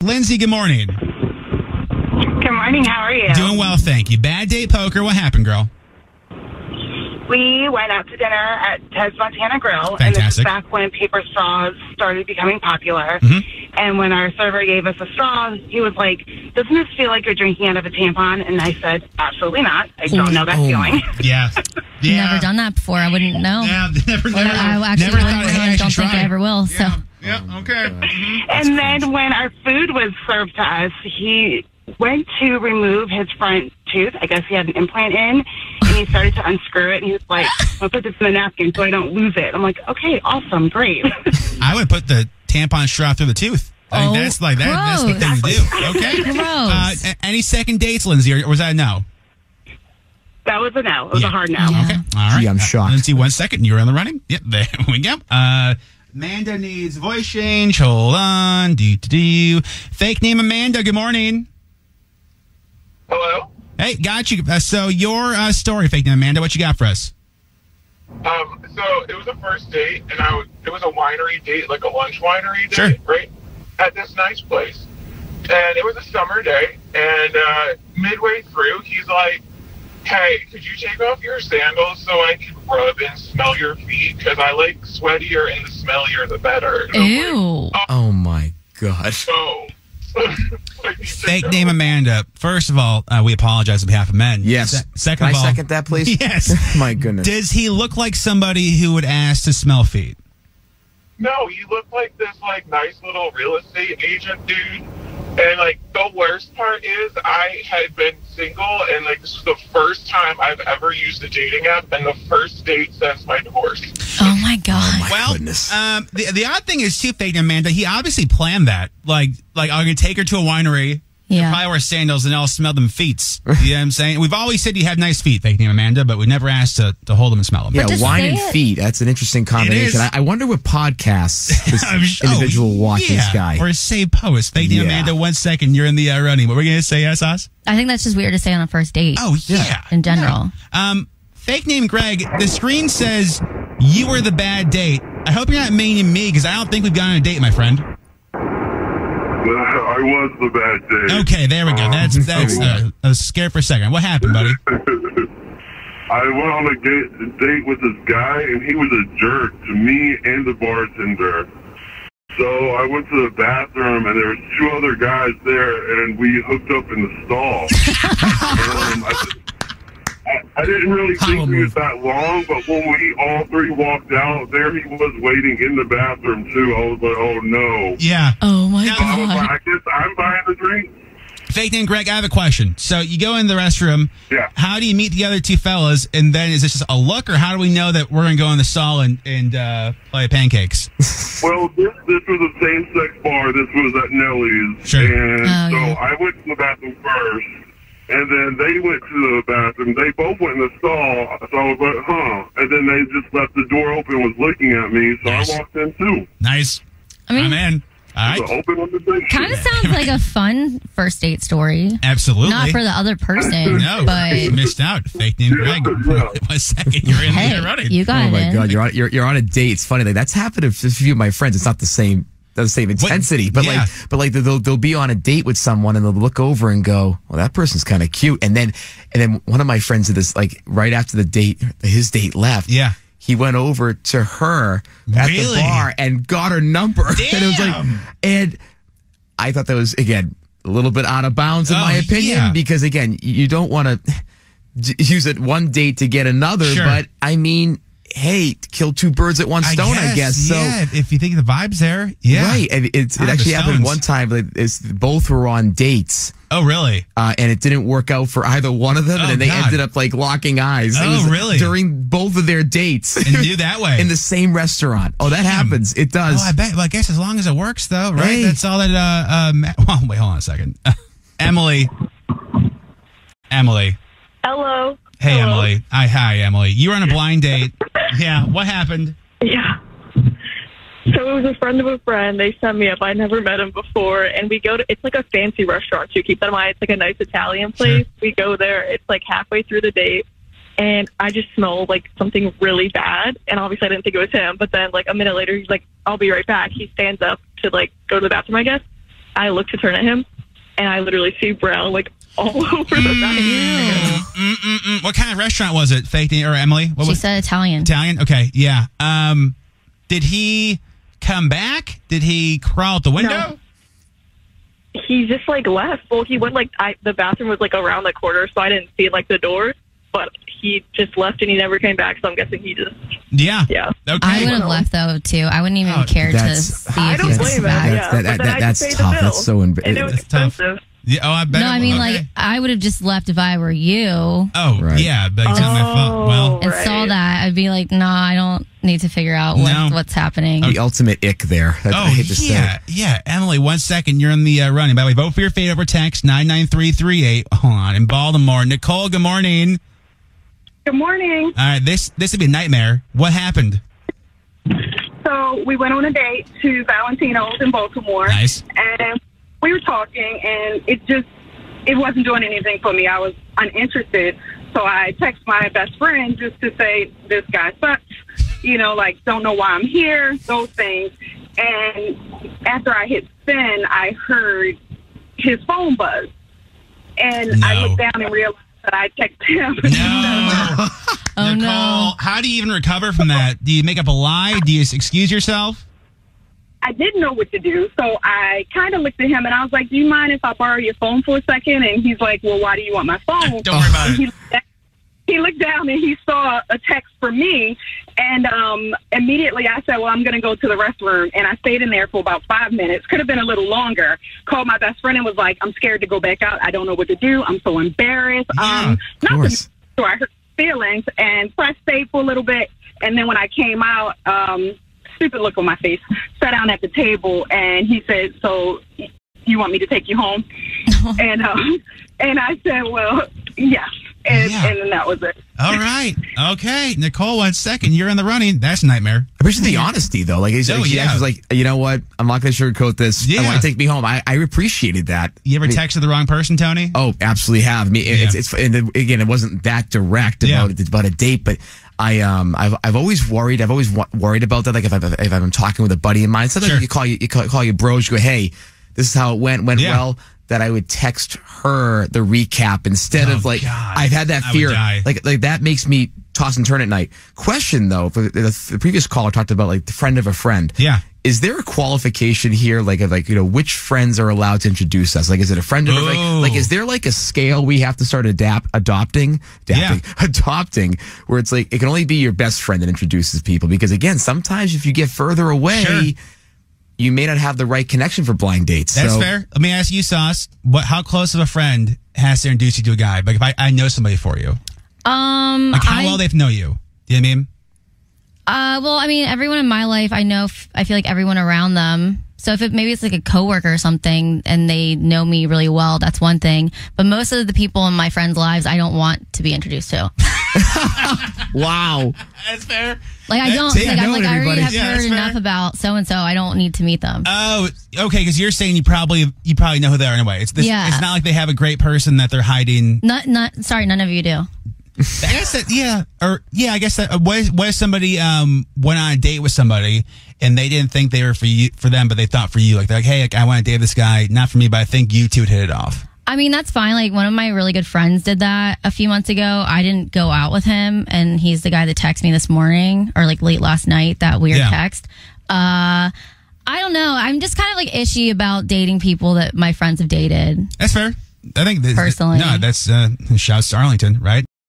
Lindsay, good morning. Good morning. How are you? Doing well, thank you. Bad date poker. What happened, girl? We went out to dinner at Ted's Montana Grill. Fantastic. And this is back when paper straws started becoming popular. Mm-hmm. And when our server gave us a straw, he was like, "Doesn't this feel like you're drinking out of a tampon?" And I said, "Absolutely not. I don't know that feeling." Yeah. Never done that before. I wouldn't know. Yeah, never I actually never thought, wouldn't hey, know. I don't think try. I ever will. So. Yeah, okay. Mm-hmm. And then when our food was served to us, he went to remove his front tooth. I guess he had an implant in, and he started to unscrew it. And he was like, "I'll put this in the napkin so I don't lose it." I'm like, "Okay, awesome, great." I would put the tampon straw through the tooth. I think that's like that's the thing to do. Okay. Gross. Any second dates, Lindsay, or was that a no? That was a no. It was a hard no. Yeah. Okay. All right. Gee, I'm shocked. Lindsay, 1 second. You're in the running. Yep. There we go. Amanda needs voice change. Hold on. Do. Fake name Amanda. Good morning. Hello. Hey, got you. So your story, fake name Amanda. What you got for us? So it was a first date, and it was a winery date, like a lunch winery date, Sure. right? At this nice place. And it was a summer day, and midway through, he's like, "Hey, could you take off your sandals so I can rub and smell your feet? Because I like sweatier and the smellier the better." And I'm Ew. like, Oh, my God. "Oh." Fake name Amanda. First of all, we apologize on behalf of men. Yes. Second Can of I all, second that, please? Yes. My goodness. Does he look like somebody who would ask to smell feet? No, he looked like this nice little real estate agent dude. And the worst part is I had been single, and this was the first time I've ever used a dating app, and the first date since my divorce. Oh my God. Well, goodness. The odd thing is too, fake name Amanda. He obviously planned that. Like I'm gonna take her to a winery. Yeah. Probably wear sandals and I'll smell them feet. You know what I'm saying? We've always said you have nice feet, fake name Amanda, but we never asked to hold them and smell them. Yeah, just wine say and it. feet. That's an interesting combination. is. I wonder what podcasts this I'm sure- individual watches, yeah. guy. Or say post. Fake name Yeah. Amanda, 1 second, you're in the running. What were we going to say, yes, us? I think that's just weird to say on a first date. Oh, yeah. In general. Fake name Greg, the screen says you were the bad date. I hope you're not meaning me because I don't think we've gone on a date, my friend. I was the bad date. Okay, there we go. That's I was scared for a second. What happened, buddy? I went on a date with this guy, and he was a jerk to me and the bartender. So I went to the bathroom, and there was 2 other guys there, and we hooked up in the stall. I didn't really think he was that long, but when we all 3 walked out, there he was waiting in the bathroom, too. I was like, oh, no. Yeah. Oh my No, I was God. like, I guess I'm buying the drink. Fake name Greg, I have a question. So you go in the restroom. Yeah. How do you meet the other 2 fellas? And then is this just a look, or how do we know that we're going to go in the stall and play pancakes? Well, this was a same-sex bar. This was at Nellie's. Sure. And so yeah. I went to the bathroom first, and then they went to the bathroom. They both went in the stall, so I was like, huh. And then they just left the door open and was looking at me, so Nice. I walked in, too. Nice. I mean, I'm in. All So right. open invitation. kind of sounds like a fun first date story. Absolutely. Not for the other person, No, but you missed out. Fake name Greg. Yeah. 1 second, you're in hey, there running. you got Oh it my in. God, you're on a date. It's funny. That's happened to a few of my friends. It's not the same intensity, but yeah. they'll be on a date with someone and they'll look over and go, well, that person's kind of cute. And then one of my friends did this, right after the date, his date left. Yeah. He went over to her at the Really? bar and got her number. And it was Damn. and I thought that was, again, a little bit out of bounds in Oh, my opinion, yeah. because again, you don't want to use it one date to get another, Sure. but I mean, hey, kill 2 birds at one stone, I guess. So, yeah, if you think the vibe's there, yeah. right. And it Ah, actually the happened stones. one time. Both were on dates. Oh, really? And it didn't work out for either one of them, Oh, and then they God. ended up locking eyes. It Oh, was really? During both of their dates, And do that way. in the same restaurant. Oh, that happens. It does. Oh, I bet. Well, I guess as long as it works, though, right? Hey. That's all that. Well, wait, hold on a second. Emily. Hello. Hey, Hello. Emily. Hi, Emily. You were on a blind date. Yeah. What happened? Yeah. So it was a friend of a friend. They sent me up. I never met him before. And we go to, it's like a fancy restaurant too. Keep that in mind. It's like a nice Italian place. Sure. We go there. It's like halfway through the date. And I just smell like something really bad. And obviously I didn't think it was him. But then like a minute later, he's like, I'll be right back. He stands up to like go to the bathroom, I guess. I look to turn at him, and I literally see brown like all over the bathroom. What kind of restaurant was it, Fake Name or Emily? What She was said Italian. Italian? Okay, yeah. Did he come back? Did he crawl out the window? No. He just like left. Well, he went like the bathroom was like around the corner, so I didn't see like the door. But he just left and he never came back. So I'm guessing he just Yeah. Okay. I would have left though too. I wouldn't even care to see I if don't he was blame him. back. Yeah, but then I had to That's pay the tough. bill. That's so And it was That's tough. expensive. Yeah. Oh, I bet. No, I mean like I would have just left if I were you Oh, Right. yeah, but it's not my fault. Well, and Right. saw that. I'd be like, no, I don't need to figure out No. what's happening. the ultimate ick there. I hate to say yeah, it. yeah. Emily, 1 second, you're in the running. By the way, vote for your fate over text 99338. Hold on, in Baltimore. Nicole, good morning. Good morning. All right, this would be a nightmare. What happened? So we went on a date to Valentino's in Baltimore. Nice. And we were talking, and it wasn't doing anything for me. I was uninterested. So I text my best friend just to say, this guy sucks. Like, don't know why I'm here, those things. And after I hit send, I heard his phone buzz. And I No. looked down and realized that I texted him. No. Oh, Nicole, no. how do you even recover from that? Do you make up a lie? Do you excuse yourself? I didn't know what to do, so I kind of looked at him and I was like, do you mind if I borrow your phone for a second? And he's like, well, why do you want my phone? Don't worry about And it. he looked down and he saw a text from me, and immediately I said, well, I'm going to go to the restroom. And I stayed in there for about 5 minutes. Could have been a little longer. Called my best friend and was like, I'm scared to go back out. I don't know what to do. I'm so embarrassed. Yeah, Not course. so I hurt feelings, and so I stayed for a little bit. And then when I came out, stupid look on my face, sat down at the table, and he said, so you want me to take you home? And I said, well, yes. And then that was it. All right. Okay. Nicole, 1 second. You're in the running. That's a nightmare. I appreciate the honesty, though. Like, he Oh, actually yeah. was like, you know what? I'm not going to sugarcoat this. Yeah. I want to take me home. I appreciated that. You ever texted the wrong person, Tony? Oh, absolutely have. I mean, it's and again, it wasn't that direct about a date, but I've always worried. I've always worried about that. Like if I'm talking with a buddy of mine, sometimes Sure. you call your bros. You go, hey, this is how it went Yeah. well. That I would text her the recap instead of like God. I've had that I would fear. die. Like that makes me toss and turn at night. Question though, for the previous caller talked about like the friend of a friend. Yeah. Is there a qualification here, like which friends are allowed to introduce us? Like, is it a friend of Oh. like is there like a scale we have to start adopting, where it's like it can only be your best friend that introduces people? Because again, sometimes if you get further away, Sure. you may not have the right connection for blind dates. That's so, fair. Let me ask you, Sauce. How close of a friend has to introduce you to a guy? Like, if I know somebody for you, like how well they know you. Do you know what I mean? Well, I mean, everyone in my life, I know. I feel like everyone around them. So if maybe it's like a coworker or something, and they know me really well, that's one thing. But most of the people in my friends' lives, I don't want to be introduced to. Wow. That's fair. Like I don't. Take Like, I'm note, like I already everybody. have Yeah, heard that's fair. enough about so and so. I don't need to meet them. Oh, okay. Because you're saying you probably know who they are anyway. It's Yeah. It's not like they have a great person that they're hiding. Sorry, none of you do. I guess that, I guess that what if somebody went on a date with somebody and they didn't think they were for them, but they thought for you. Like they're like, hey, I want to date this guy, not for me, but I think you two would hit it off. I mean, that's fine. Like one of my really good friends did that a few months ago. I didn't go out with him, and he's the guy that texted me this morning or like late last night, that weird text. I don't know. I'm just kind of like ishy about dating people that my friends have dated. That's fair. I think Personally. No, that's shouts to Arlington, right?